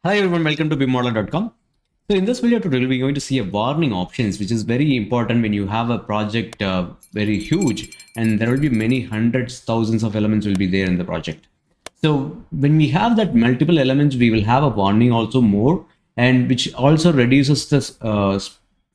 Hi everyone, welcome to bimodel.com. So in this video tutorial, we're going to see a warning options, which is very important when you have a project very huge, and there will be many hundreds, thousands of elements will be there in the project. So when we have that multiple elements, we will have a warning also more, and which also reduces the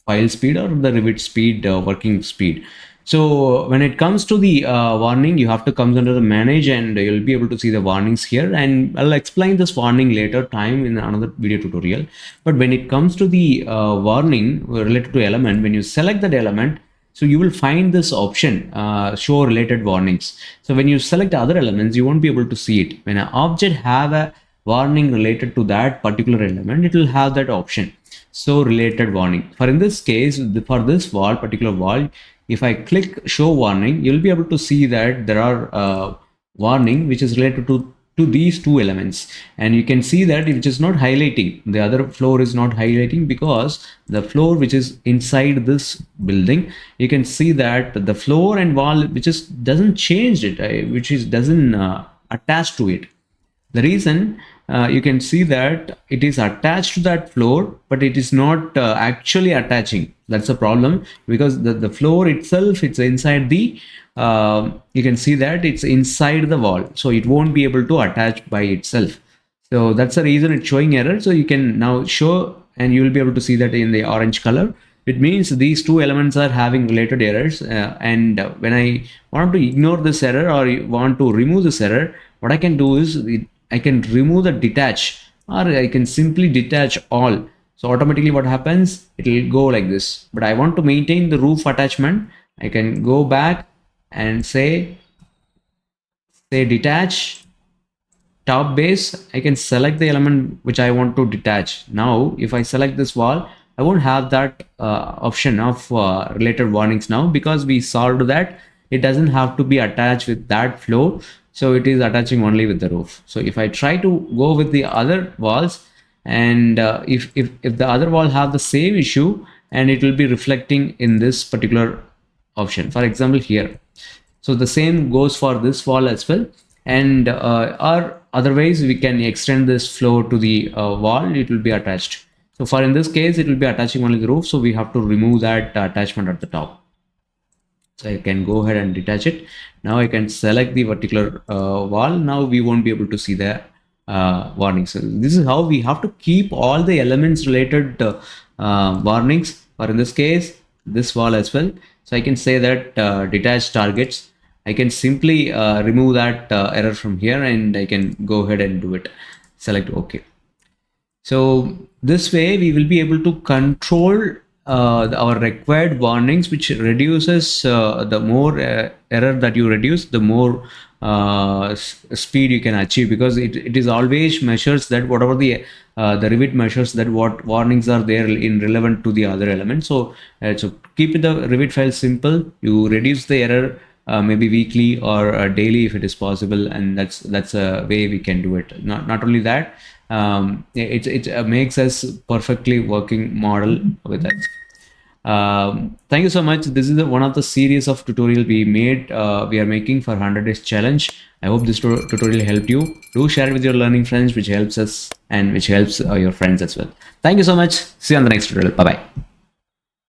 file speed or the Revit speed, working speed. So when it comes to the warning, you have to come under the manage and you'll be able to see the warnings here. And I'll explain this warning later time in another video tutorial. But when it comes to the warning related to element, when you select that element, so you will find this option, show related warnings. So when you select other elements, you won't be able to see it. When an object have a warning related to that particular element, it will have that option. So related warning. For in this case, for this wall, particular wall, if I click show warning, you'll be able to see that there are warning which is related to these two elements, and you can see that it is not highlighting. The other floor is not highlighting because the floor which is inside this building, you can see that the floor and wall which is doesn't change it, which is doesn't attach to it. The reason, you can see that it is attached to that floor, but it is not actually attaching. That's a problem because the floor itself, it's inside the, you can see that it's inside the wall. So it won't be able to attach by itself. So that's the reason it's showing error. So you can now show, and you will be able to see that in the orange color. It means these two elements are having related errors. And when I want to ignore this error or want to remove this error, what I can do is I can remove the detach, or I can simply detach all. So automatically what happens, it will go like this. But I want to maintain the roof attachment. I can go back and say detach top base. I can select the element which I want to detach. Now if I select this wall, I won't have that option of related warnings now, because we solved that. It doesn't have to be attached with that floor. So it is attaching only with the roof. So if I try to go with the other walls, and if the other wall have the same issue, and it will be reflecting in this particular option, for example here. So the same goes for this wall as well. And or otherwise we can extend this floor to the wall, it will be attached. So for in this case, it will be attaching only the roof. So we have to remove that attachment at the top. So I can go ahead and detach it. Now I can select the particular wall. Now we won't be able to see the warnings. So this is how we have to keep all the elements related warnings, or in this case, this wall as well. So I can say that detach targets. I can simply remove that error from here, and I can go ahead and do it. Select OK. So this way we will be able to control our required warnings, which reduces the more error that you reduce, the more speed you can achieve, because it is always measures that whatever the Revit measures that what warnings are there in relevant to the other element. So keep the Revit file simple. You reduce the error maybe weekly or daily if it is possible, and that's a way we can do it. Not only that, it makes us perfectly working model with us. Thank you so much. This is one of the series of tutorial we made. We are making for 100 days challenge. I hope this tutorial helped you. Do share it with your learning friends, which helps us and which helps your friends as well. Thank you so much. See you on the next tutorial. Bye bye.